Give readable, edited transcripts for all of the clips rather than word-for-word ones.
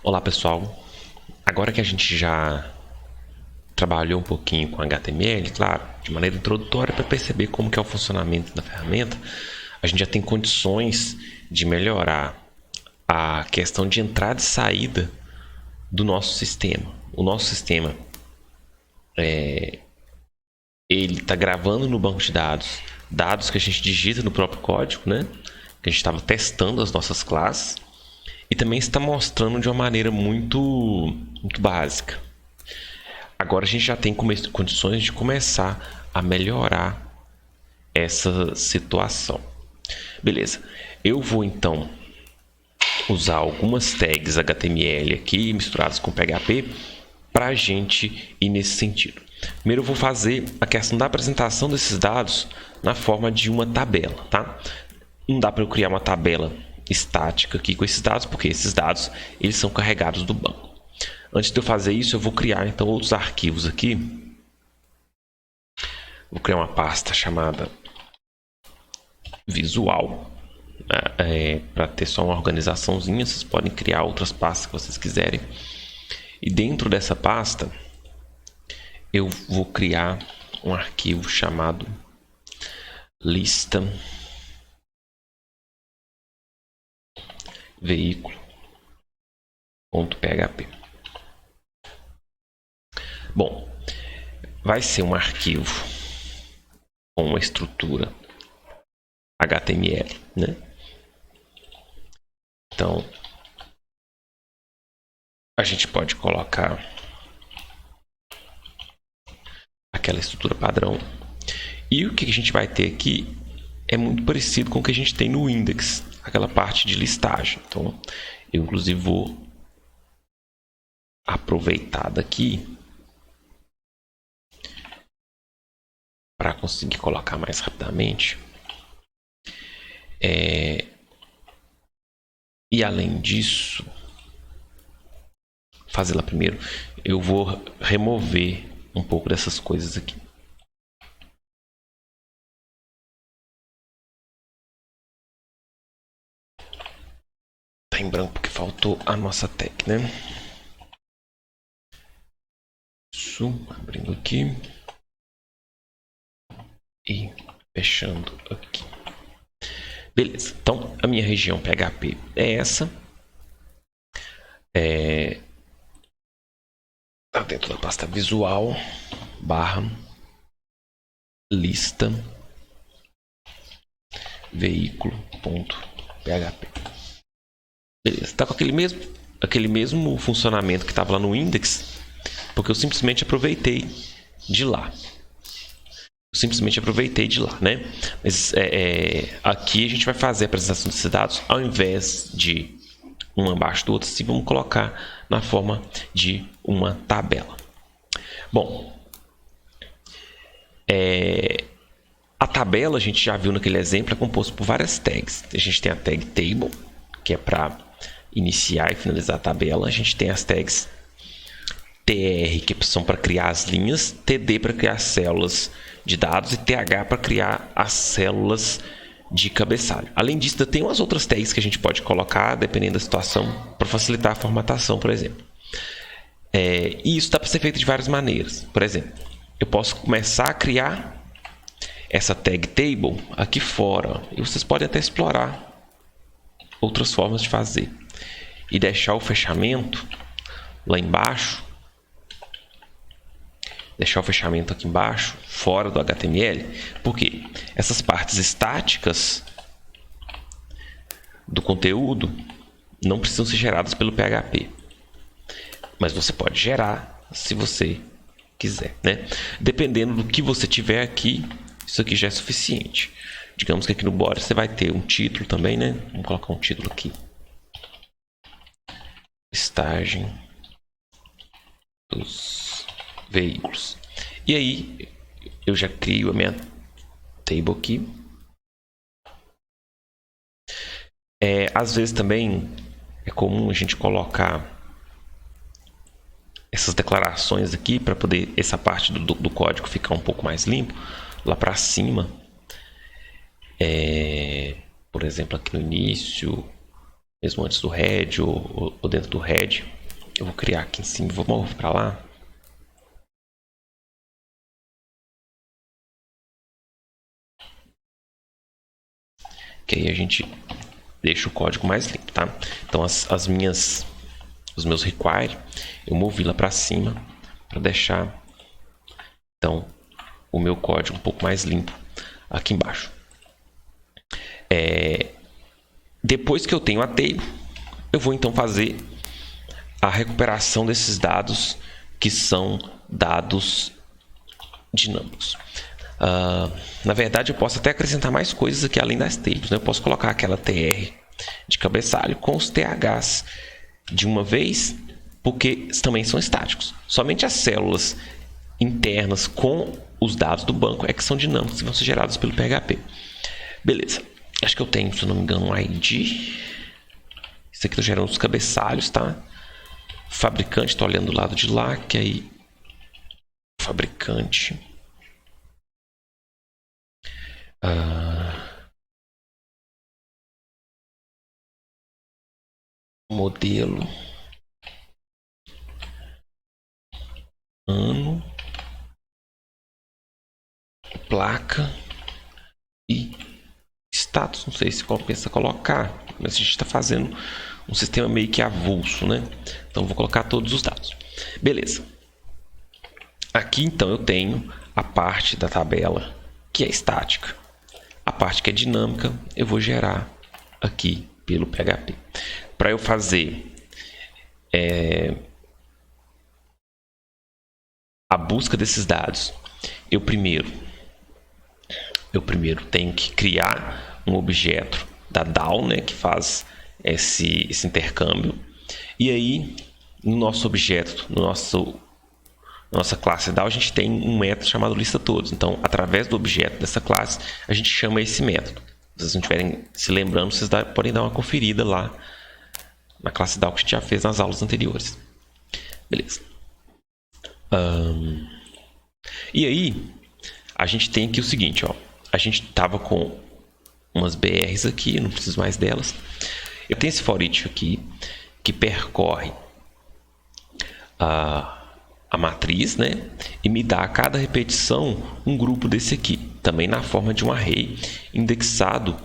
Olá pessoal, agora que a gente já trabalhou um pouquinho com HTML, claro, de maneira introdutória para perceber como que é o funcionamento da ferramenta, a gente já tem condições de melhorar a questão de entrada e saída do nosso sistema. O nosso sistema ele está gravando no banco de dados, dados que a gente digita no próprio código, né? Que a gente estava testando as nossas classes, e também está mostrando de uma maneira muito básica. Agora a gente já tem condições de começar a melhorar essa situação. Beleza, eu vou então usar algumas tags HTML aqui misturadas com PHP para a gente ir nesse sentido. Primeiro eu vou fazer a questão da apresentação desses dados na forma de uma tabela, tá? Não dá para eu criar uma tabela estática aqui com esses dados, porque esses dados eles são carregados do banco. Antes de eu fazer isso, eu vou criar então outros arquivos aqui. Vou criar uma pasta chamada visual, para ter só uma organizaçãozinha. Vocês podem criar outras pastas que vocês quiserem. E dentro dessa pasta, eu vou criar um arquivo chamado lista veículo.php. Bom, vai ser um arquivo com uma estrutura HTML, né? Então, a gente pode colocar aquela estrutura padrão. E o que a gente vai ter aqui é muito parecido com o que a gente tem no index, aquela parte de listagem. Então, eu inclusive vou aproveitar daqui para conseguir colocar mais rapidamente. E além disso, fazer lá primeiro, eu vou remover um pouco dessas coisas aqui. Tá em branco porque faltou a nossa tag, né? Isso, abrindo aqui e fechando aqui. Beleza, então a minha região PHP é essa. Tá dentro da pasta visual barra lista veículo.php. Beleza, tá com aquele mesmo funcionamento que estava lá no index, porque eu simplesmente aproveitei de lá. Né? Mas aqui a gente vai fazer a apresentação desses dados ao invés de um abaixo do outro, assim, vamos colocar na forma de uma tabela. Bom, a tabela a gente já viu naquele exemplo, é composto por várias tags. A gente tem a tag table, que é para iniciar e finalizar a tabela. A gente tem as tags tr, que são para criar as linhas, td para criar células de dados e th para criar as células de cabeçalho. Além disso, tem umas outras tags que a gente pode colocar, dependendo da situação, para facilitar a formatação, por exemplo. E isso dá para ser feito de várias maneiras. Por exemplo, eu posso começar a criar essa tag table aqui fora. E vocês podem até explorar outras formas de fazer. E deixar o fechamento lá embaixo. Deixar o fechamento aqui embaixo, fora do HTML, porque essas partes estáticas do conteúdo não precisam ser geradas pelo PHP. Mas você pode gerar se você quiser, né? Dependendo do que você tiver aqui, isso aqui já é suficiente. Digamos que aqui no body você vai ter um título também, né? Vamos colocar um título aqui. Listagem dos veículos. E aí eu já crio a minha table aqui. Às vezes também é comum a gente colocar essas declarações aqui para poder essa parte do código ficar um pouco mais limpo lá para cima. Por exemplo, aqui no início, mesmo antes do head ou dentro do head. Eu vou criar aqui em cima, vou mover para lá. Que aí a gente deixa o código mais limpo, tá? Então os meus require, eu movi lá para cima para deixar então o meu código um pouco mais limpo aqui embaixo. Depois que eu tenho a table, eu vou então fazer a recuperação desses dados que são dados dinâmicos. Na verdade, eu posso até acrescentar mais coisas aqui além das tables, né? Eu posso colocar aquela TR de cabeçalho com os THs de uma vez, porque também são estáticos. Somente as células internas com os dados do banco é que são dinâmicos e vão ser gerados pelo PHP. Beleza. Acho que eu tenho, se eu não me engano, um ID. Isso aqui está gerando os cabeçalhos, tá? Fabricante, estou olhando do lado de lá, que aí fabricante. Modelo. Ano. Placa. E status. Não sei se compensa colocar, mas a gente está fazendo um sistema meio que avulso, né? Então vou colocar todos os dados. Beleza. Aqui então eu tenho a parte da tabela que é estática. A parte que é dinâmica eu vou gerar aqui pelo PHP. Para eu fazer a busca desses dados, eu primeiro tenho que criar um objeto da DAO, né, que faz esse intercâmbio. E aí, no nosso objeto, nossa classe DAO, a gente tem um método chamado lista todos. Então, através do objeto dessa classe, a gente chama esse método. Se vocês não estiverem se lembrando, vocês podem dar uma conferida lá na classe DAO que a gente já fez nas aulas anteriores. Beleza. E aí, a gente tem aqui o seguinte, ó. A gente estava com umas BRs aqui, não preciso mais delas. Eu tenho esse for each aqui, que percorre a matriz, né? E me dá a cada repetição um grupo desse aqui, também na forma de um array indexado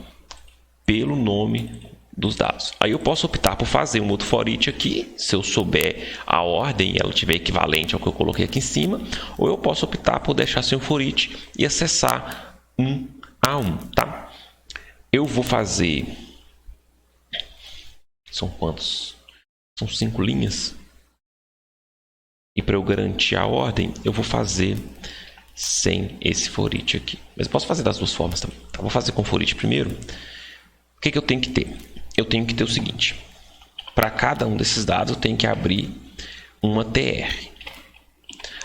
pelo nome dos dados. Aí eu posso optar por fazer um outro for each aqui, se eu souber a ordem e ela tiver equivalente ao que eu coloquei aqui em cima, ou eu posso optar por deixar sem um for each e acessar um a um, tá? Eu vou fazer... São quantos? São 5 linhas. E para eu garantir a ordem, eu vou fazer sem esse for each aqui. Mas eu posso fazer das duas formas também. Então, vou fazer com for each primeiro. O que eu tenho que ter? Eu tenho que ter o seguinte. Para cada um desses dados, eu tenho que abrir uma TR.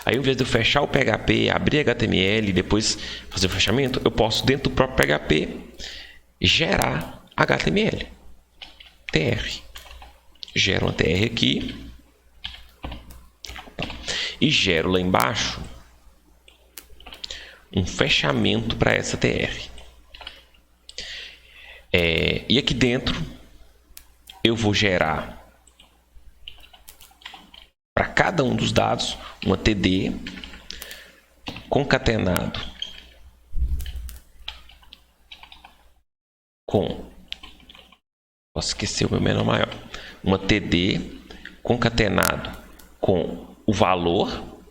Aí, ao invés de eu fechar o PHP, abrir HTML e depois fazer o fechamento, eu posso, dentro do próprio PHP, gerar HTML. TR. Gero uma TR aqui. E gero lá embaixo um fechamento para essa TR. E aqui dentro eu vou gerar para cada um dos dados uma TD concatenado com... Posso esquecer o meu menor maior. Uma TD concatenado com o valor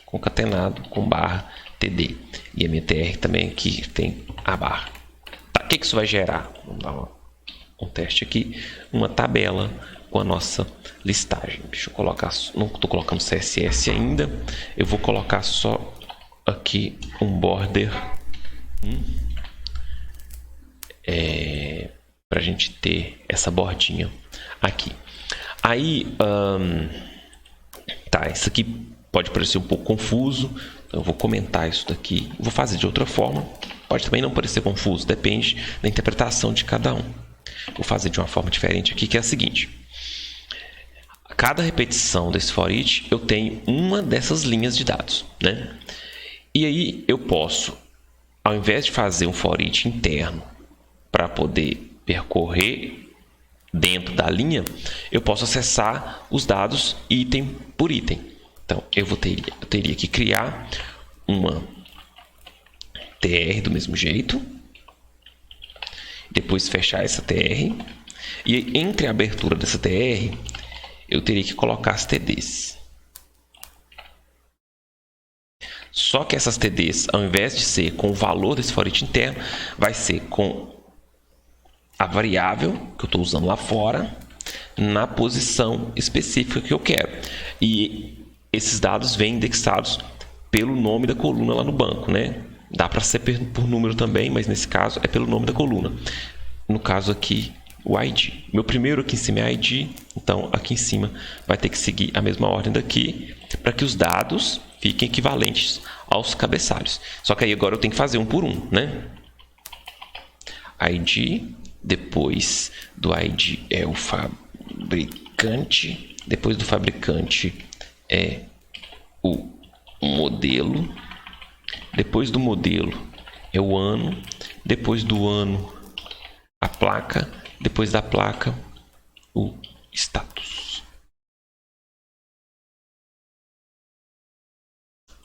concatenado com barra TD. E a minha TR também aqui tem a barra. Tá, o que isso vai gerar? Vamos dar um teste aqui. Uma tabela com a nossa listagem. Deixa eu colocar... Não estou colocando CSS ainda. Eu vou colocar só aqui um border. Para a gente ter essa bordinha aqui. Aí... Tá, isso aqui pode parecer um pouco confuso, então eu vou comentar isso daqui, vou fazer de outra forma, pode também não parecer confuso, depende da interpretação de cada um. Vou fazer de uma forma diferente aqui, que é a seguinte. A cada repetição desse for each, eu tenho uma dessas linhas de dados, né? E aí eu posso, ao invés de fazer um for each interno para poder percorrer dentro da linha, eu posso acessar os dados item por item. Então, eu teria que criar uma TR do mesmo jeito, depois fechar essa TR, e entre a abertura dessa TR, eu teria que colocar as TDs. Só que essas TDs, ao invés de ser com o valor desse for each interno, vai ser com a variável que eu estou usando lá fora, na posição específica que eu quero. E esses dados vêm indexados pelo nome da coluna lá no banco, né? Dá para ser por número também, mas nesse caso é pelo nome da coluna. No caso aqui, o ID. Meu primeiro aqui em cima é ID, então aqui em cima vai ter que seguir a mesma ordem daqui, para que os dados fiquem equivalentes aos cabeçalhos. Só que aí agora eu tenho que fazer um por um, né? ID, depois do ID é o fabricante, depois do fabricante é o modelo, depois do modelo é o ano, depois do ano a placa, depois da placa o status.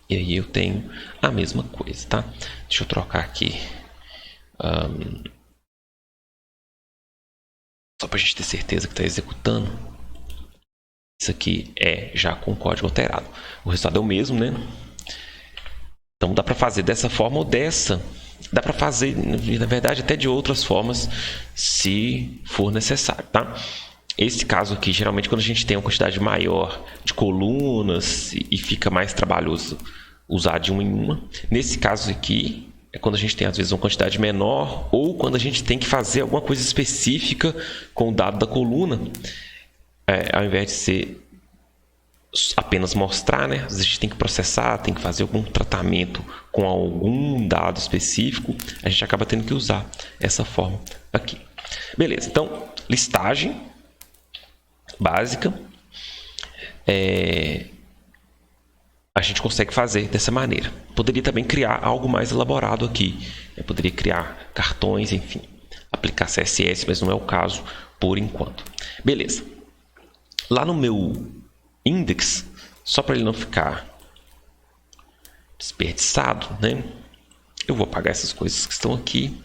E aí eu tenho a mesma coisa, tá? Deixa eu trocar aqui. Só para a gente ter certeza que está executando. Isso aqui é já com código alterado. O resultado é o mesmo, né? Então dá para fazer dessa forma ou dessa. Dá para fazer, na verdade, até de outras formas, se for necessário, tá? Esse caso aqui, geralmente, quando a gente tem uma quantidade maior de colunas e fica mais trabalhoso usar de uma em uma. Nesse caso aqui, é quando a gente tem, às vezes, uma quantidade menor ou quando a gente tem que fazer alguma coisa específica com o dado da coluna. Ao invés de ser apenas mostrar, né? Às vezes a gente tem que processar, tem que fazer algum tratamento com algum dado específico, a gente acaba tendo que usar essa forma aqui. Beleza, então, listagem básica, a gente consegue fazer dessa maneira. Poderia também criar algo mais elaborado aqui. Eu poderia criar cartões, enfim, aplicar CSS, mas não é o caso por enquanto. Beleza. Lá no meu index, só para ele não ficar desperdiçado, né? Eu vou apagar essas coisas que estão aqui.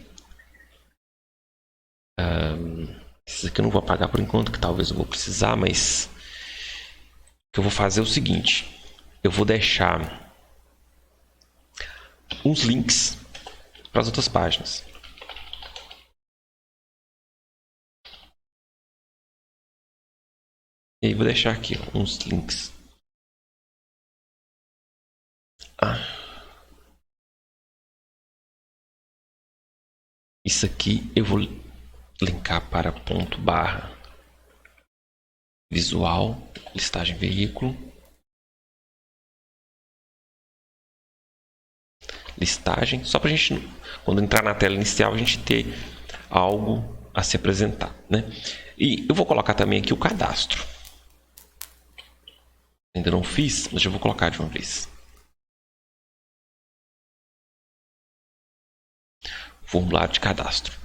Esses aqui eu não vou apagar por enquanto, que talvez eu vou precisar, mas o que eu vou fazer é o seguinte. Eu vou deixar uns links para as outras páginas. E aí vou deixar aqui uns links. Isso aqui eu vou linkar para ponto barra visual, listagem veículo, listagem, só para a gente, quando entrar na tela inicial, a gente ter algo a se apresentar, né? E eu vou colocar também aqui o cadastro. Ainda não fiz, mas já vou colocar de uma vez. Formulário de cadastro.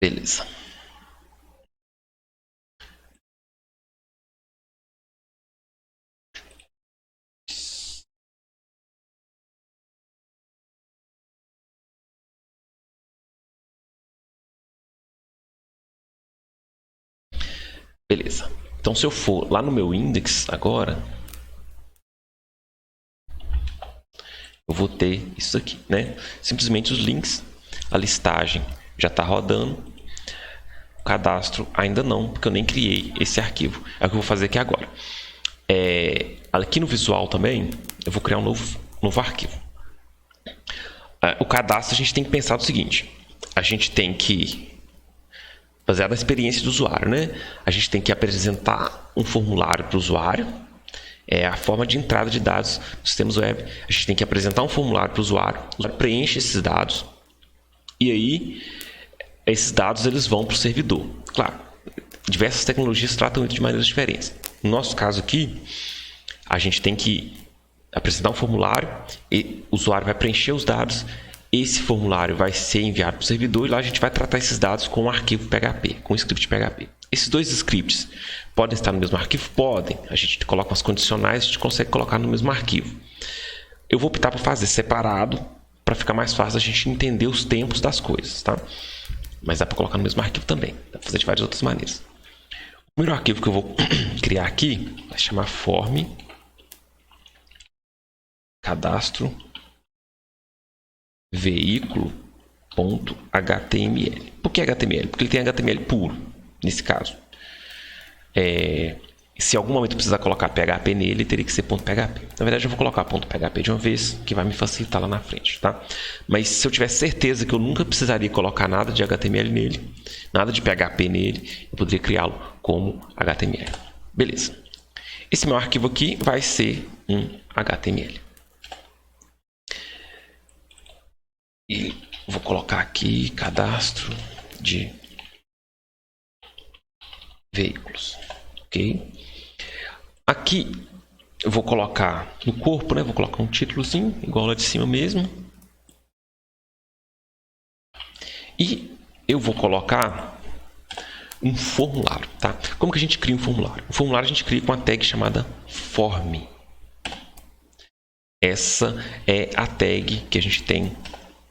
Beleza. Beleza. Então, se eu for lá no meu index agora, eu vou ter isso aqui, né? Simplesmente os links, a listagem já está rodando, o cadastro ainda não, porque eu nem criei esse arquivo. É o que eu vou fazer aqui agora. Aqui no visual também, eu vou criar um novo arquivo. O cadastro a gente tem que pensar do seguinte: a gente tem que, baseado na experiência do usuário, né? A gente tem que apresentar um formulário para o usuário. É a forma de entrada de dados dos sistemas web. A gente tem que apresentar um formulário para o usuário preenche esses dados e aí esses dados eles vão para o servidor. Claro, diversas tecnologias tratam isso de maneiras diferentes. No nosso caso aqui, a gente tem que apresentar um formulário, e o usuário vai preencher os dados, esse formulário vai ser enviado para o servidor e lá a gente vai tratar esses dados com um arquivo PHP, com um script PHP. Esses dois scripts podem estar no mesmo arquivo? Podem. A gente coloca umas condicionais, a gente consegue colocar no mesmo arquivo. Eu vou optar por fazer separado para ficar mais fácil a gente entender os tempos das coisas, tá? Mas dá para colocar no mesmo arquivo também. Dá para fazer de várias outras maneiras. O primeiro arquivo que eu vou criar aqui vai chamar form cadastro veículo.html. Por que HTML? Porque ele tem HTML puro, nesse caso. Se em algum momento precisar colocar PHP nele, teria que ser .php. Na verdade, eu vou colocar .php de uma vez, que vai me facilitar lá na frente, tá? Mas se eu tivesse certeza que eu nunca precisaria colocar nada de HTML nele, nada de PHP nele, eu poderia criá-lo como HTML. Beleza. Esse meu arquivo aqui vai ser um HTML. E vou colocar aqui cadastro de veículos. Ok? Aqui eu vou colocar no corpo, né? Vou colocar um títulozinho, igual lá de cima mesmo. E eu vou colocar um formulário, tá? Como que a gente cria um formulário? O formulário a gente cria com a tag chamada form. Essa é a tag que a gente tem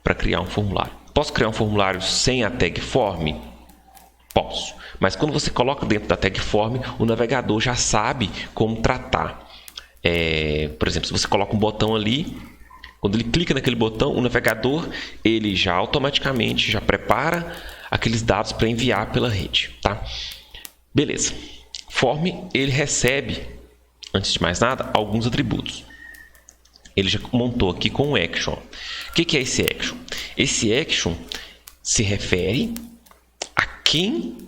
para criar um formulário. Posso criar um formulário sem a tag form? Posso. Mas quando você coloca dentro da tag form, o navegador já sabe como tratar. Por exemplo, se você coloca um botão ali, quando ele clica naquele botão, o navegador ele já automaticamente já prepara aqueles dados para enviar pela rede, tá? Beleza. Form ele recebe, antes de mais nada, alguns atributos. Ele já montou aqui com o action. O que é esse action? Esse action se refere a quem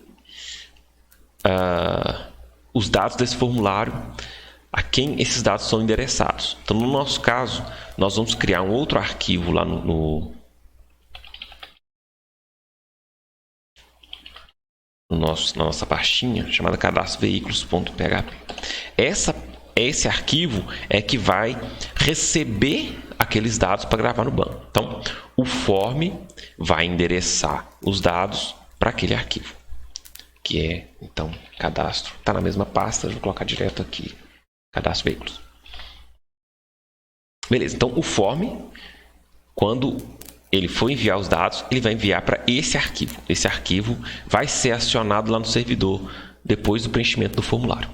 os dados desse formulário, a quem esses dados são endereçados. Então, no nosso caso, nós vamos criar um outro arquivo lá na nossa pastinha chamada cadastro veículos.php. Esse arquivo é que vai receber aqueles dados para gravar no banco. Então, o form vai endereçar os dados para aquele arquivo, que é, então, cadastro. Está na mesma pasta, vou colocar direto aqui, cadastro veículos. Beleza, então o form, quando ele for enviar os dados, ele vai enviar para esse arquivo. Esse arquivo vai ser acionado lá no servidor depois do preenchimento do formulário.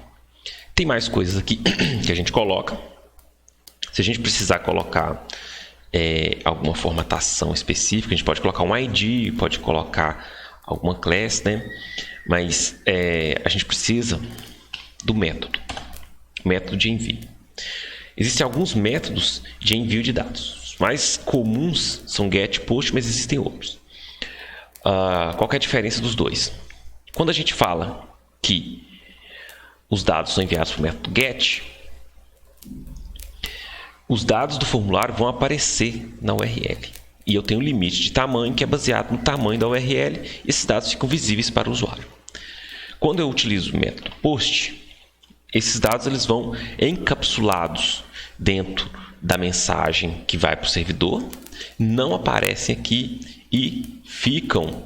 Tem mais coisas aqui que a gente coloca. Se a gente precisar colocar alguma formatação específica, a gente pode colocar um ID, pode colocar alguma class, né? Mas a gente precisa do método de envio. Existem alguns métodos de envio de dados. Os mais comuns são GET e POST, mas existem outros. Qual que é a diferença dos dois? Quando a gente fala que os dados são enviados para o método GET, os dados do formulário vão aparecer na URL. E eu tenho um limite de tamanho que é baseado no tamanho da URL. E esses dados ficam visíveis para o usuário. Quando eu utilizo o método POST, esses dados eles vão encapsulados dentro da mensagem que vai para o servidor, não aparecem aqui e ficam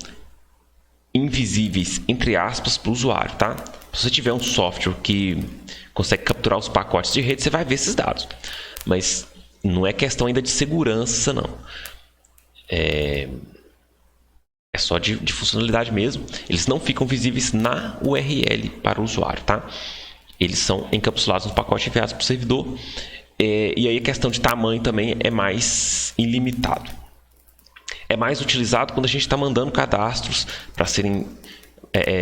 invisíveis, entre aspas, para o usuário, tá? Se você tiver um software que consegue capturar os pacotes de rede, você vai ver esses dados. Mas não é questão ainda de segurança, não. É só de funcionalidade mesmo. Eles não ficam visíveis na URL para o usuário, tá? Eles são encapsulados no pacote enviado para o servidor. E aí a questão de tamanho também é mais ilimitado. É mais utilizado quando a gente está mandando cadastros para serem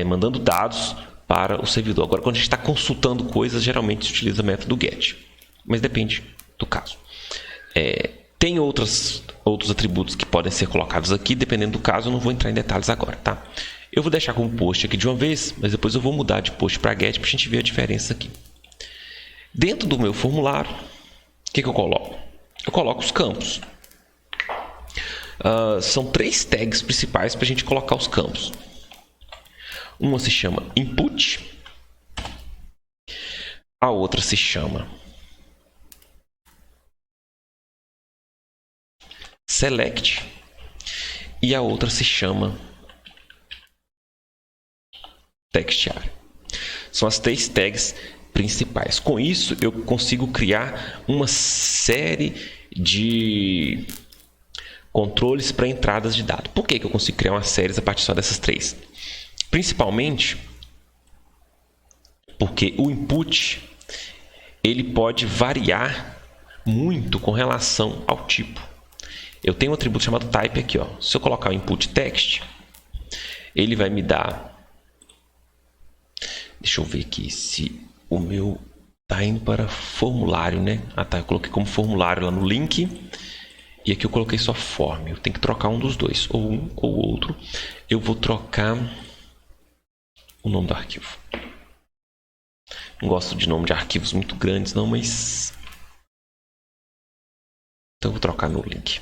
mandando dados para o servidor. Agora, quando a gente está consultando coisas, geralmente se utiliza o método GET, mas depende do caso. Tem outros atributos que podem ser colocados aqui, dependendo do caso. Eu não vou entrar em detalhes agora, tá? Eu vou deixar como post aqui de uma vez, mas depois eu vou mudar de post para GET para a gente ver a diferença aqui. Dentro do meu formulário, o que eu coloco? Eu coloco os campos. São 3 tags principais para a gente colocar os campos. Uma se chama input, a outra se chama select e a outra se chama textArea. São as 3 tags principais. Com isso, eu consigo criar uma série de controles para entradas de dados. Por que eu consigo criar uma série a partir só dessas 3? Principalmente porque o input ele pode variar muito com relação ao tipo. Eu tenho um atributo chamado type aqui, ó. Se eu colocar o input text, ele vai me dar... Deixa eu ver aqui se o meu tá indo para formulário, né? Ah, tá. Eu coloquei como formulário lá no link. E aqui eu coloquei só form. Eu tenho que trocar um dos dois, ou um ou outro. Eu vou trocar o nome do arquivo. Não gosto de nome de arquivos muito grandes, não, mas... Então eu vou trocar meu link.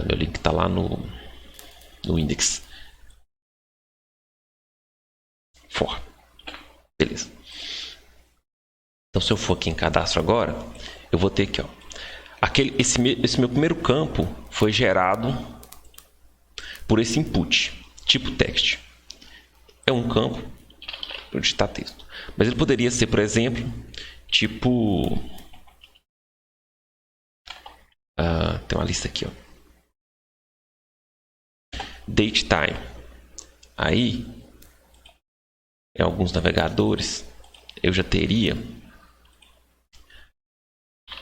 Meu link está lá no index. For. Beleza. Então, se eu for aqui em cadastro agora, eu vou ter aqui, ó. Esse meu primeiro campo foi gerado por esse input, tipo text. É um campo para digitar texto. Mas ele poderia ser, por exemplo, tipo... tem uma lista aqui, ó. Date time. Aí, em alguns navegadores, eu já teria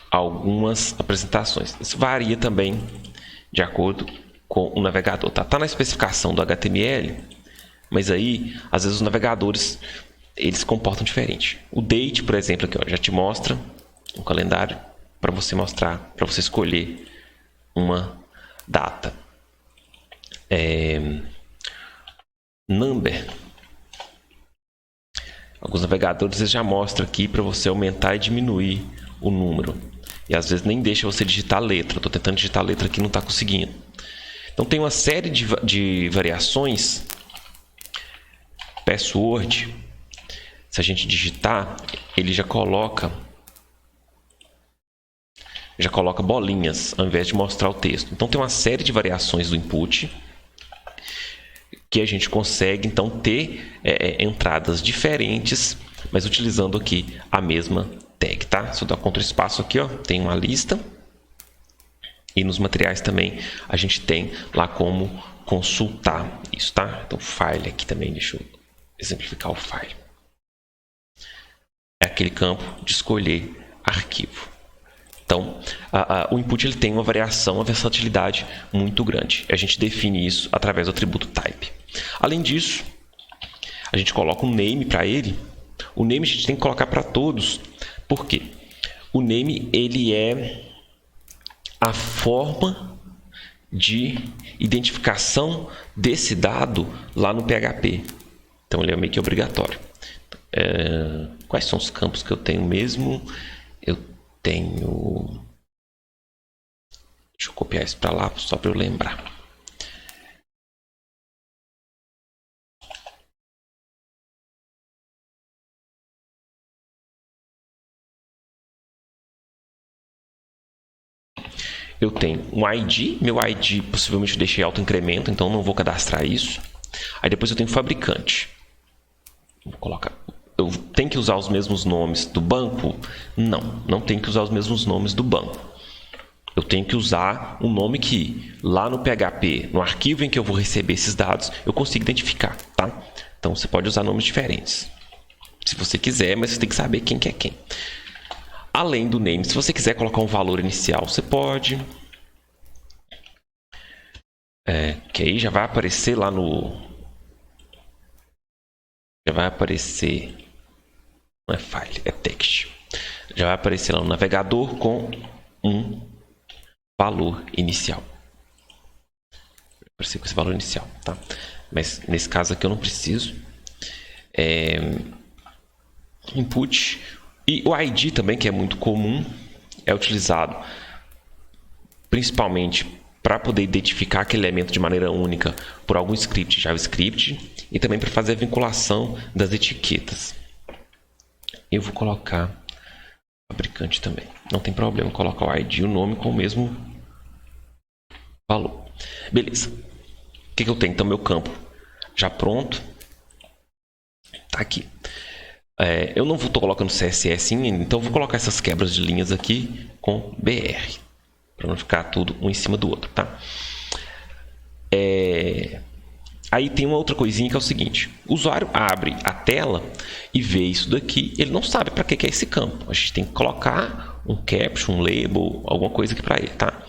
algumas apresentações. Isso varia também de acordo com o navegador. Tá na especificação do HTML, mas aí, às vezes, os navegadores eles se comportam diferente. O date, por exemplo, aqui, ó, já te mostra um calendário para você mostrar, para você escolher uma data. Number. Alguns navegadores eles já mostram aqui para você aumentar e diminuir o número. E às vezes nem deixa você digitar a letra. Estou tentando digitar a letra aqui e não está conseguindo. Então tem uma série de variações. Password, se a gente digitar, ele já coloca bolinhas ao invés de mostrar o texto. Então tem uma série de variações do input que a gente consegue então ter entradas diferentes, mas utilizando aqui a mesma tag, tá? Se eu dar Ctrl espaço aqui, ó, tem uma lista e nos materiais também a gente tem lá como consultar isso, tá? Então file aqui também, deixa eu exemplificar o file. É aquele campo de escolher arquivo. Então, o input ele tem uma variação, uma versatilidade muito grande. A gente define isso através do atributo type. Além disso, a gente coloca um name para ele. O name a gente tem que colocar para todos. Por quê? O name ele é a forma de identificação desse dado lá no PHP. Então, ele é meio que obrigatório. Quais são os campos que eu tenho mesmo? Eu tenho... Deixa eu copiar isso para lá, só para eu lembrar. Eu tenho um ID, meu ID possivelmente eu deixei auto incremento, então não vou cadastrar isso. Aí depois eu tenho fabricante. Vou colocar... Eu tenho que usar os mesmos nomes do banco? Não tenho que usar os mesmos nomes do banco. Eu tenho que usar um nome que lá no PHP, no arquivo em que eu vou receber esses dados, eu consigo identificar, tá? Então você pode usar nomes diferentes, se você quiser, mas você tem que saber quem que é quem. Além do name, se você quiser colocar um valor inicial, você pode. Que aí já vai aparecer lá no... Já vai aparecer... Não é file, é text. Já vai aparecer lá no navegador com um valor inicial. Vai aparecer com esse valor inicial, tá? Mas nesse caso aqui eu não preciso. Input. E o ID também, que é muito comum, é utilizado principalmente para poder identificar aquele elemento de maneira única por algum script, JavaScript, e também para fazer a vinculação das etiquetas. Eu vou colocar fabricante também. Não tem problema colocar o ID e o nome com o mesmo Falou. Beleza. O que eu tenho? Então, meu campo já pronto. Tá aqui. Eu não estou colocando CSS ainda, então eu vou colocar essas quebras de linhas aqui com BR. Para não ficar tudo um em cima do outro, tá? Aí tem uma outra coisinha que é o seguinte. O usuário abre a tela e vê isso daqui. Ele não sabe para que é esse campo. A gente tem que colocar um caption, um label, alguma coisa aqui para ele, tá?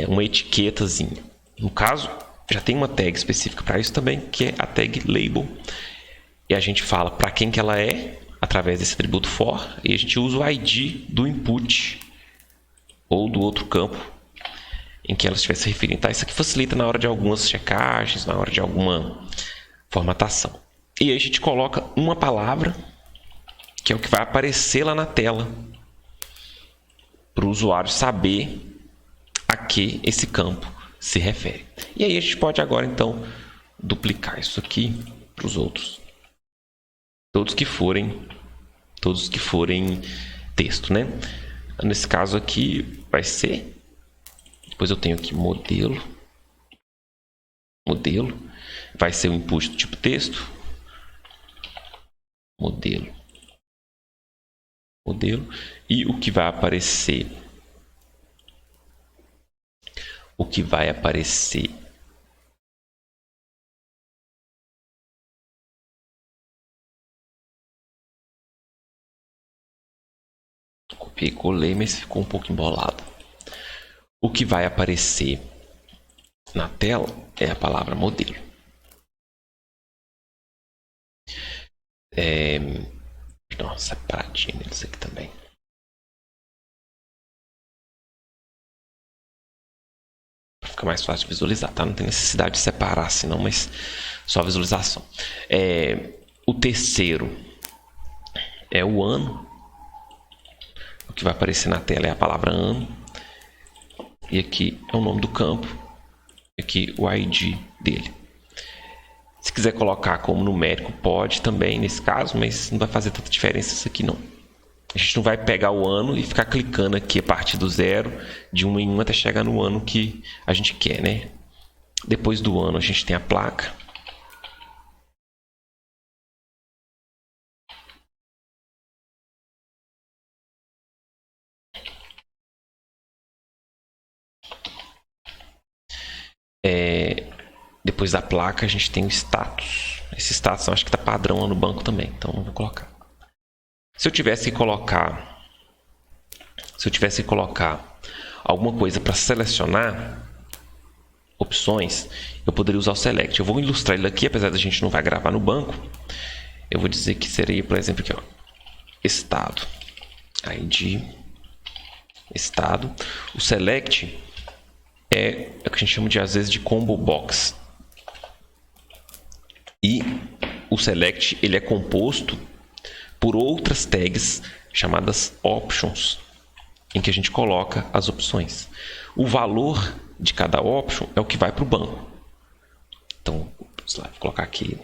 Uma etiquetazinha. No caso, já tem uma tag específica para isso também, que é a tag label. E a gente fala para quem que ela é, através desse atributo for, e a gente usa o ID do input ou do outro campo em que ela estiver se referindo. Tá? Isso aqui facilita na hora de algumas checagens, na hora de alguma formatação. E aí a gente coloca uma palavra, que é o que vai aparecer lá na tela, para o usuário saber a que esse campo se refere. E aí a gente pode agora, então, duplicar isso aqui para os outros. Todos que forem texto, né? Nesse caso aqui vai ser... Depois eu tenho aqui modelo. Vai ser o input do tipo texto. Modelo. E o que vai aparecer... Copiei e colei, mas ficou um pouco embolado. O que vai aparecer na tela é a palavra modelo. Nossa, separadinho neles aqui também. Para ficar mais fácil de visualizar, tá? Não tem necessidade de separar, senão, mas só visualização. O terceiro é o ano. O que vai aparecer na tela é a palavra ano. E aqui é o nome do campo. Aqui o ID dele. Se quiser colocar como numérico, pode também nesse caso, mas não vai fazer tanta diferença isso aqui não. A gente não vai pegar o ano e ficar clicando aqui a partir do 0, de 1 em 1 até chegar no ano que a gente quer, né? Depois do ano a gente tem a placa. Depois da placa a gente tem o status. Esse status eu acho que está padrão lá no banco também, então não vou colocar. Se eu tivesse que colocar alguma coisa para selecionar opções, eu poderia usar o select. Eu vou ilustrar ele aqui, apesar da gente não vai gravar no banco. Eu vou dizer que seria, por exemplo, aqui, ó, estado, ID, estado. O select é o que a gente chama de, às vezes, de combo box. E o select ele é composto por outras tags chamadas options, em que a gente coloca as opções. O valor de cada option é o que vai para o banco. Então, vou colocar aqui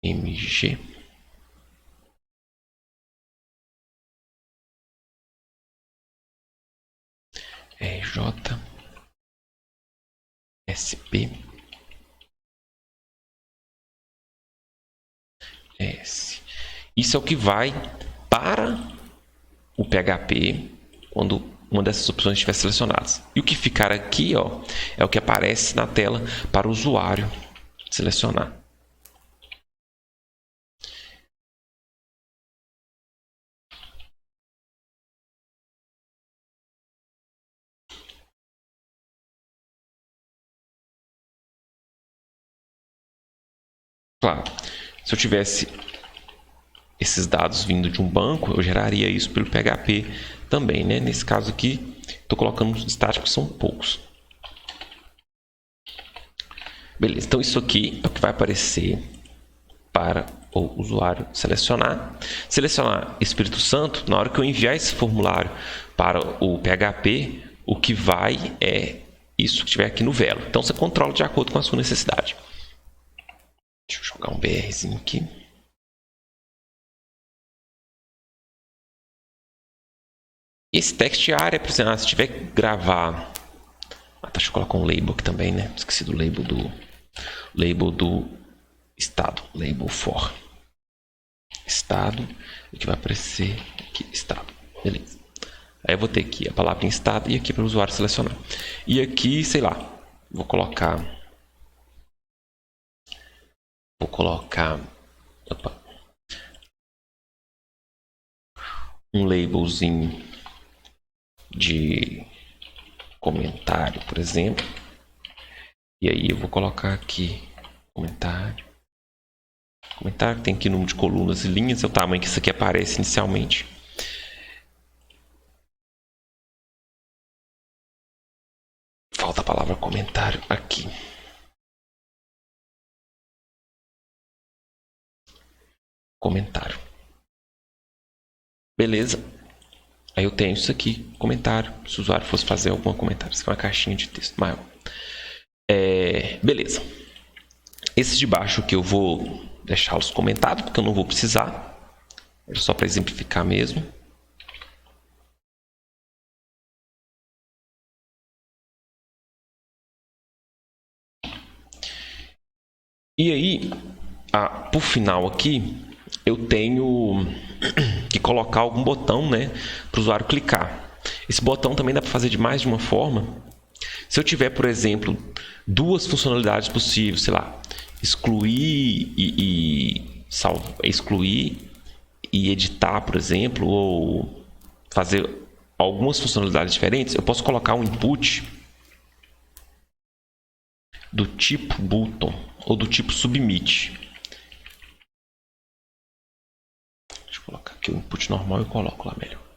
MG. RJ. SP. S. Isso é o que vai para o PHP quando uma dessas opções estiver selecionadas. E o que ficar aqui, ó, é o que aparece na tela para o usuário selecionar. Claro, se eu tivesse esses dados vindo de um banco, eu geraria isso pelo PHP também, né? Nesse caso aqui, estou colocando os estáticos, são poucos. Beleza, então isso aqui é o que vai aparecer para o usuário selecionar. Selecionar Espírito Santo, na hora que eu enviar esse formulário para o PHP, o que vai é isso que estiver aqui no Velo. Então você controla de acordo com a sua necessidade. Deixa eu jogar um BRzinho aqui. Esse text area, se tiver que gravar Ah, deixa eu colocar um label aqui também, né? Esqueci do label do estado. Label for estado. E que vai aparecer aqui, estado. Beleza. Aí eu vou ter aqui a palavra em estado e aqui para o usuário selecionar. E aqui, sei lá, vou colocar... Opa, um labelzinho de comentário, por exemplo. E aí eu vou colocar aqui comentário. Comentário tem aqui número de colunas e linhas, é o tamanho que isso aqui aparece inicialmente. Falta a palavra comentário aqui. Comentário. Beleza. Aí eu tenho isso aqui, comentário. Se o usuário fosse fazer algum comentário. Isso aqui é uma caixinha de texto maior. Beleza. Esses de baixo que eu vou deixá-los comentados, porque eu não vou precisar. É só para exemplificar mesmo. E aí, por final aqui, eu tenho que colocar algum botão, né, para o usuário clicar. Esse botão também dá para fazer de mais de uma forma. Se eu tiver, por exemplo, duas funcionalidades possíveis, sei lá, excluir excluir e editar, por exemplo, ou fazer algumas funcionalidades diferentes, eu posso colocar um input do tipo button ou do tipo submit. Deixa eu colocar aqui o input normal e coloco lá melhor.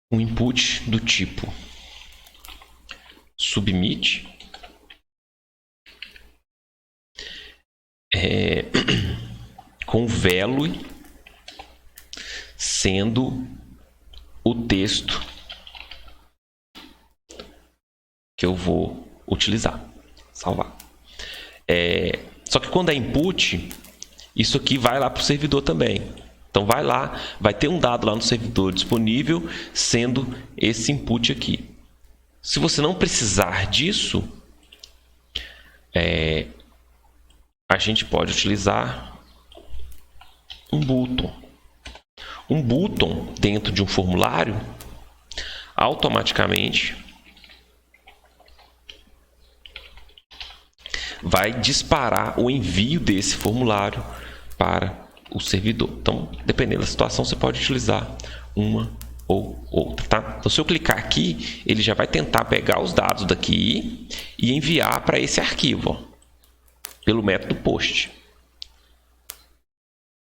Um input do tipo submit com value sendo o texto que eu vou utilizar, salvar. Só que quando é input, isso aqui vai lá para o servidor também. Então vai lá, vai ter um dado lá no servidor disponível, sendo esse input aqui. Se você não precisar disso, a gente pode utilizar um button. Um button dentro de um formulário, automaticamente vai disparar o envio desse formulário para o servidor. Então, dependendo da situação, você pode utilizar uma ou outra, tá? Então, se eu clicar aqui, ele já vai tentar pegar os dados daqui e enviar para esse arquivo, ó, pelo método post.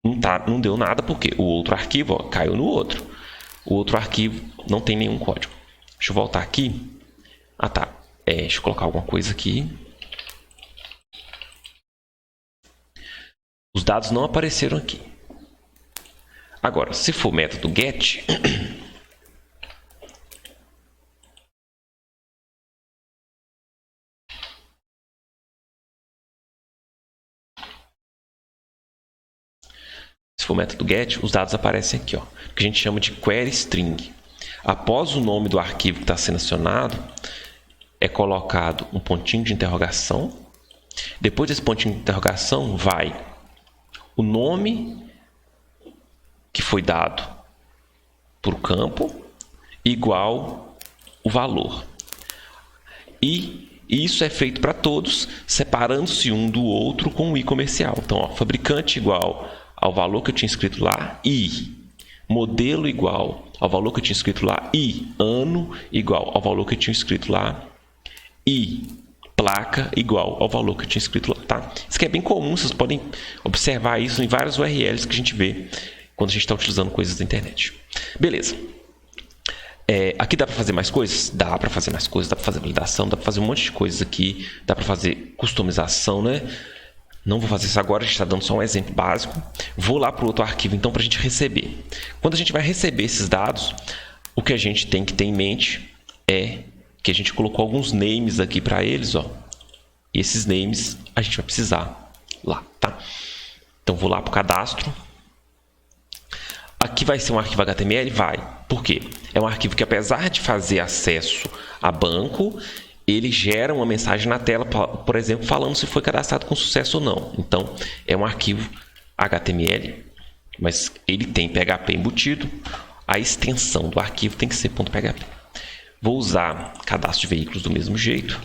Não deu nada porque o outro arquivo, ó, caiu no outro. O outro arquivo não tem nenhum código. Deixa eu voltar aqui. Ah, tá. Deixa eu colocar alguma coisa aqui. Os dados não apareceram aqui. Agora, se for método get, se for método get, os dados aparecem aqui, ó, que a gente chama de query string. Após o nome do arquivo que está sendo acionado, é colocado um pontinho de interrogação. Depois desse pontinho de interrogação, vai o nome que foi dado para o campo igual o valor. E isso é feito para todos, separando-se um do outro com um i comercial. Então, ó, fabricante igual ao valor que eu tinha escrito lá, i. Modelo igual ao valor que eu tinha escrito lá, i. Ano igual ao valor que eu tinha escrito lá, i. Placa igual ao valor que eu tinha escrito lá, tá? Isso aqui é bem comum, vocês podem observar isso em várias URLs que a gente vê quando a gente está utilizando coisas da internet. Beleza. Aqui dá para fazer mais coisas? Dá para fazer mais coisas, dá para fazer validação, dá para fazer um monte de coisas aqui, dá para fazer customização, né? Não vou fazer isso agora, a gente está dando só um exemplo básico. Vou lá para o outro arquivo, então, para a gente receber. Quando a gente vai receber esses dados, o que a gente tem que ter em mente é que a gente colocou alguns names aqui para eles, ó. E esses names a gente vai precisar lá, tá? Então vou lá para o cadastro. Aqui vai ser um arquivo HTML? Vai. Por quê? É um arquivo que, apesar de fazer acesso a banco, ele gera uma mensagem na tela, por exemplo, falando se foi cadastrado com sucesso ou não. Então, é um arquivo HTML, mas ele tem PHP embutido. A extensão do arquivo tem que ser .php. Vou usar cadastro de veículos do mesmo jeito.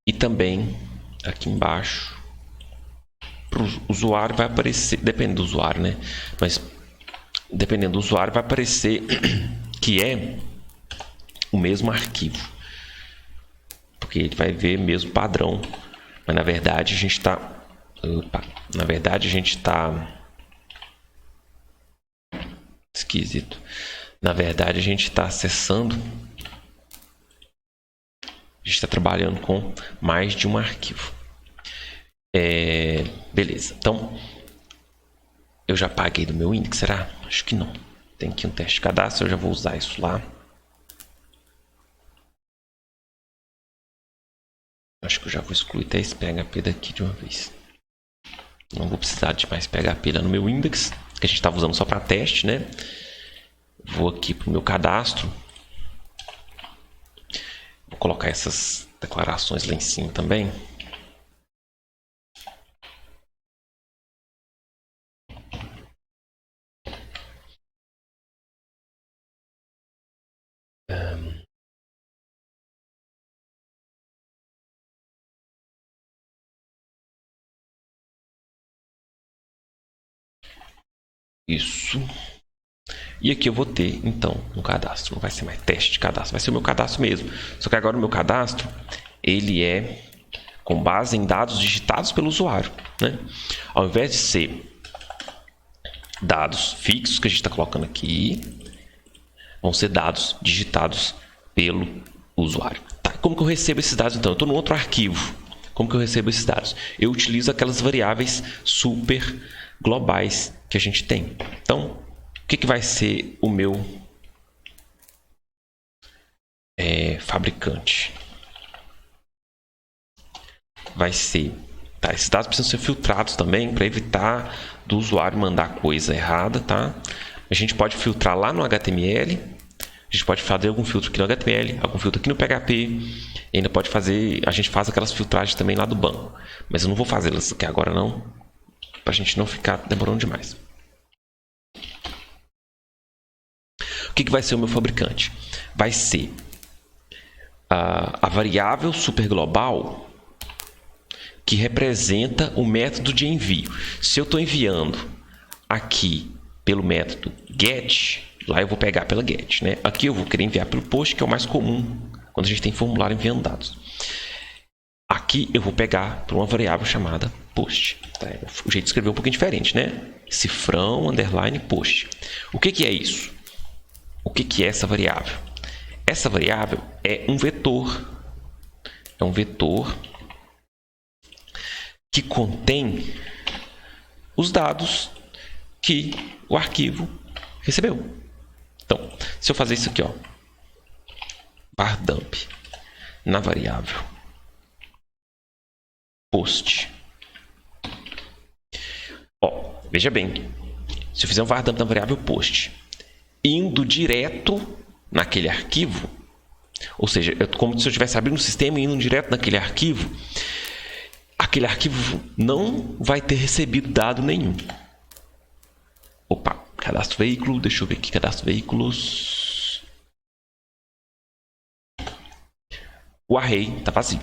E também, aqui embaixo, para o usuário vai aparecer, depende do usuário, né? Mas dependendo do usuário vai aparecer que é o mesmo arquivo, porque ele vai ver mesmo padrão, mas na verdade a gente está esquisito. Na verdade a gente está acessando, a gente está trabalhando com mais de um arquivo. Beleza, então eu já paguei do meu index, será? Acho que não. Tem aqui um teste de cadastro, eu já vou usar isso lá. Acho que eu já vou excluir até esse PHP daqui de uma vez. Não vou precisar de mais PHP lá no meu index, que a gente estava usando só para teste, né? Vou aqui para o meu cadastro. Vou colocar essas declarações lá em cima também. Isso. E aqui eu vou ter, então, um cadastro. Não vai ser mais teste de cadastro, vai ser o meu cadastro mesmo. Só que agora o meu cadastro, ele é com base em dados digitados pelo usuário, né? Ao invés de ser dados fixos, que a gente está colocando aqui, vão ser dados digitados pelo usuário. Tá, como que eu recebo esses dados, então? Eu estou no outro arquivo. Como que eu recebo esses dados? Eu utilizo aquelas variáveis super globais que a gente tem. Então, o que vai ser o meu fabricante? Vai ser... Tá, esses dados precisam ser filtrados também para evitar do usuário mandar coisa errada, tá? A gente pode filtrar lá no HTML, a gente pode fazer algum filtro aqui no HTML, algum filtro aqui no PHP, e ainda pode fazer, a gente faz aquelas filtragens também lá do banco. Mas eu não vou fazê-las aqui agora não, para a gente não ficar demorando demais. O que vai ser o meu fabricante? Vai ser a variável superglobal que representa o método de envio. Se eu estou enviando aqui pelo método get, lá eu vou pegar pela get, né? Aqui eu vou querer enviar pelo post, que é o mais comum quando a gente tem formulário enviando dados. Aqui eu vou pegar por uma variável chamada post. Tá? O jeito de escrever é um pouquinho diferente, né? Cifrão, underline, post. O que é isso? O que é essa variável? Essa variável é um vetor. É um vetor que contém os dados que o arquivo recebeu. Então, se eu fazer isso aqui, ó, var dump na variável post. Ó, veja bem, se eu fizer um var dump na variável post, indo direto naquele arquivo, ou seja, como se eu estivesse abrindo o sistema e indo direto naquele arquivo, aquele arquivo não vai ter recebido dado nenhum. Opa, cadastro veículo, deixa eu ver aqui, cadastro veículos. O array está vazio,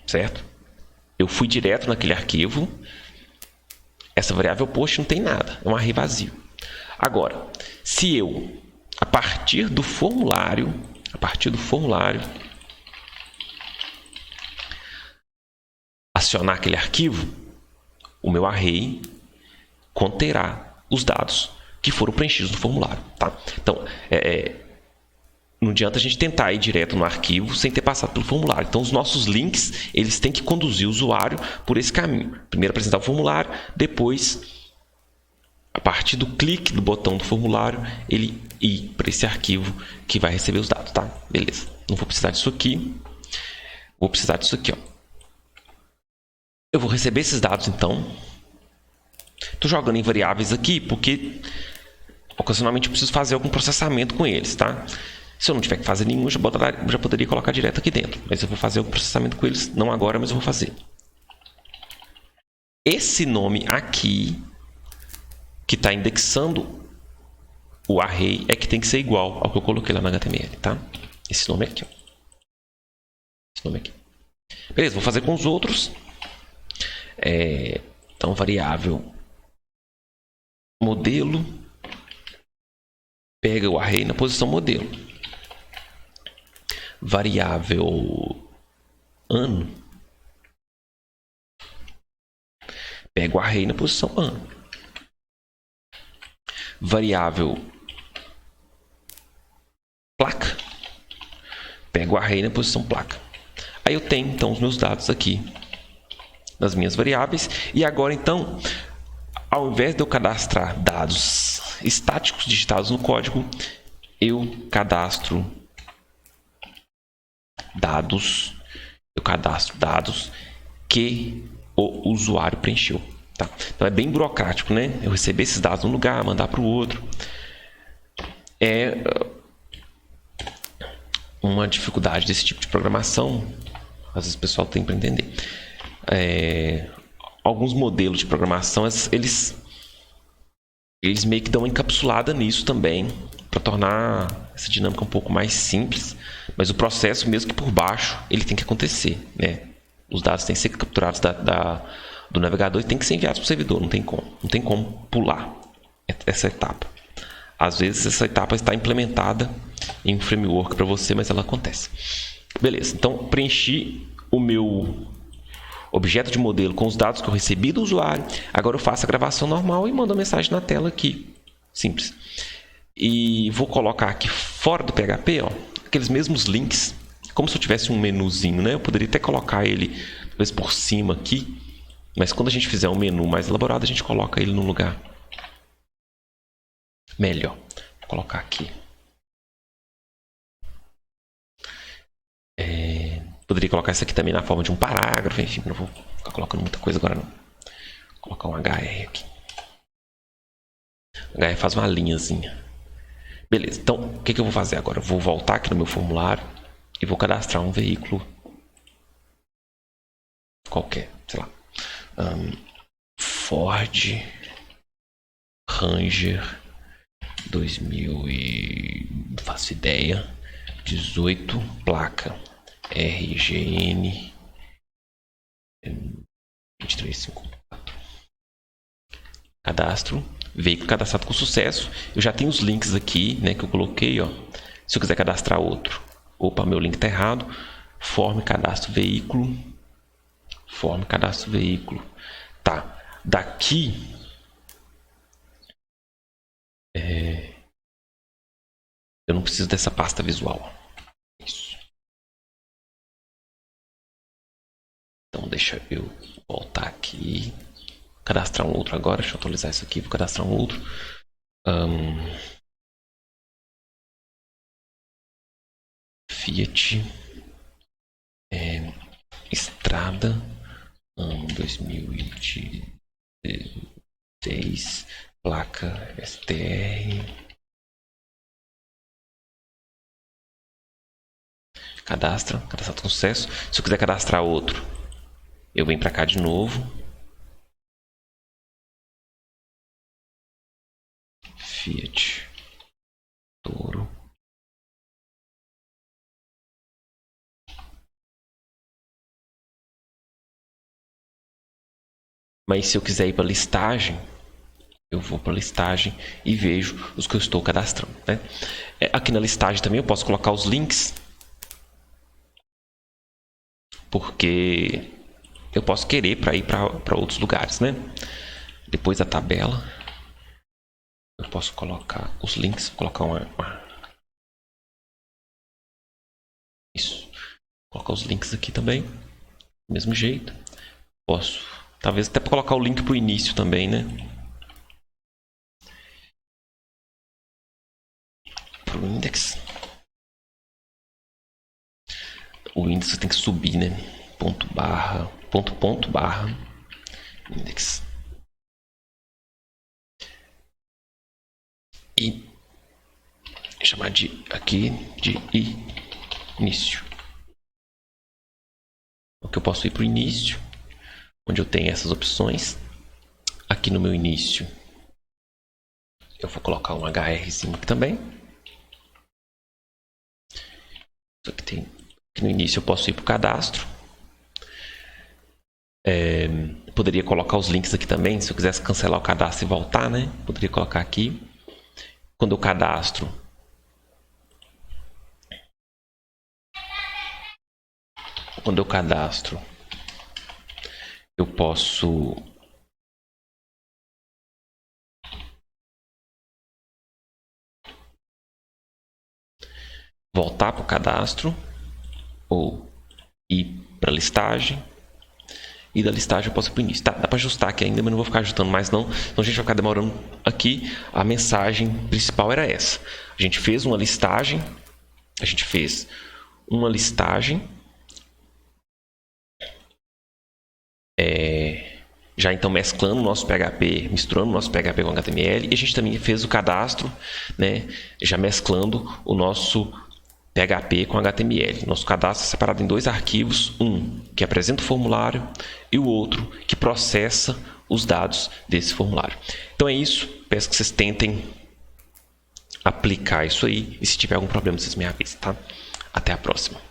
certo? Eu fui direto naquele arquivo, essa variável post não tem nada, é um array vazio. Agora, se eu, a partir do formulário, acionar aquele arquivo, o meu array conterá os dados que foram preenchidos no formulário, tá? Então, não adianta a gente tentar ir direto no arquivo sem ter passado pelo formulário. Então, os nossos links, eles têm que conduzir o usuário por esse caminho. Primeiro apresentar o formulário, depois, a partir do clique do botão do formulário, ele ir para esse arquivo que vai receber os dados, tá? Beleza. Não vou precisar disso aqui. Vou precisar disso aqui, ó. Eu vou receber esses dados, então. Estou jogando em variáveis aqui porque ocasionalmente eu preciso fazer algum processamento com eles, tá? Se eu não tiver que fazer nenhum, já poderia colocar direto aqui dentro. Mas eu vou fazer algum processamento com eles, não agora, mas eu vou fazer. Esse nome aqui, que está indexando o array, é que tem que ser igual ao que eu coloquei lá no HTML, tá? Esse nome aqui, ó. Esse nome aqui. Beleza, vou fazer com os outros. Então, variável modelo pega o array na posição modelo. Variável ano pega o array na posição ano. Variável placa pega o array na posição placa. Aí eu tenho então os meus dados aqui nas minhas variáveis. E agora então, ao invés de eu cadastrar dados estáticos digitados no código, eu cadastro dados que o usuário preencheu. Tá? Então é bem burocrático, né? Eu receber esses dados num lugar, mandar para o outro. É uma dificuldade desse tipo de programação. Às vezes o pessoal tem para entender. Alguns modelos de programação, eles meio que dão uma encapsulada nisso também, para tornar essa dinâmica um pouco mais simples. Mas o processo, mesmo que por baixo, ele tem que acontecer, né? Os dados têm que ser capturados do navegador e tem que ser enviados para o servidor. Não tem como pular essa etapa. Às vezes essa etapa está implementada em um framework para você, mas ela acontece. Beleza, então preenchi o meu objeto de modelo com os dados que eu recebi do usuário. Agora eu faço a gravação normal e mando a mensagem na tela aqui. Simples. E vou colocar aqui fora do PHP, ó, aqueles mesmos links, como se eu tivesse um menuzinho, né? Eu poderia até colocar ele talvez por cima aqui, mas quando a gente fizer um menu mais elaborado, a gente coloca ele num lugar melhor. Vou colocar aqui. Poderia colocar isso aqui também na forma de um parágrafo, enfim, não vou ficar colocando muita coisa agora não. Vou colocar um HR aqui. O HR faz uma linhazinha. Beleza, então o que eu vou fazer agora? Eu vou voltar aqui no meu formulário e vou cadastrar um veículo qualquer, sei lá. Ford Ranger 2000 e... não faço ideia. 18, placa RGN 2354. Cadastro. Veículo cadastrado com sucesso. Eu já tenho os links aqui, né, que eu coloquei, ó. Se eu quiser cadastrar outro, opa, meu link está errado. Form cadastro veículo. Form cadastro veículo. Tá. Daqui eu não preciso dessa pasta visual. Isso. Então deixa eu voltar aqui. Cadastrar um outro agora. Deixa eu atualizar isso aqui. Vou cadastrar um outro. Fiat Estrada 2016, placa STR. Cadastra com sucesso. Se eu quiser cadastrar outro, eu venho para cá de novo. Fiat Toro. Mas se eu quiser ir para listagem, eu vou para listagem e vejo os que eu estou cadastrando, né? Aqui na listagem também eu posso colocar os links, porque eu posso querer para ir para outros lugares, né? Depois da tabela, eu posso colocar os links, colocar isso, colocar os links aqui também, do mesmo jeito. Posso, talvez até colocar o link para o início também, né? Para o index. O índice tem que subir, né? Ponto barra index. E chamar de aqui de início. O que eu posso ir para o início, onde eu tenho essas opções. Aqui no meu início, eu vou colocar um HRzinho aqui também. Aqui tem, aqui no início eu posso ir para o cadastro. Poderia colocar os links aqui também, se eu quisesse cancelar o cadastro e voltar, né? Poderia colocar aqui. Quando eu cadastro, eu posso voltar para o cadastro ou ir para a listagem. E da listagem eu posso ir para o início. Tá, dá para ajustar aqui ainda, mas não vou ficar ajustando mais não. Então a gente vai ficar demorando aqui. A mensagem principal era essa. A gente fez uma listagem. Já então mesclando o nosso PHP, misturando o nosso PHP com HTML. E a gente também fez o cadastro, né? Já mesclando o nosso PHP com HTML. Nosso cadastro é separado em dois arquivos, um que apresenta o formulário e o outro que processa os dados desse formulário. Então é isso, peço que vocês tentem aplicar isso aí e se tiver algum problema vocês me avisem, tá? Até a próxima.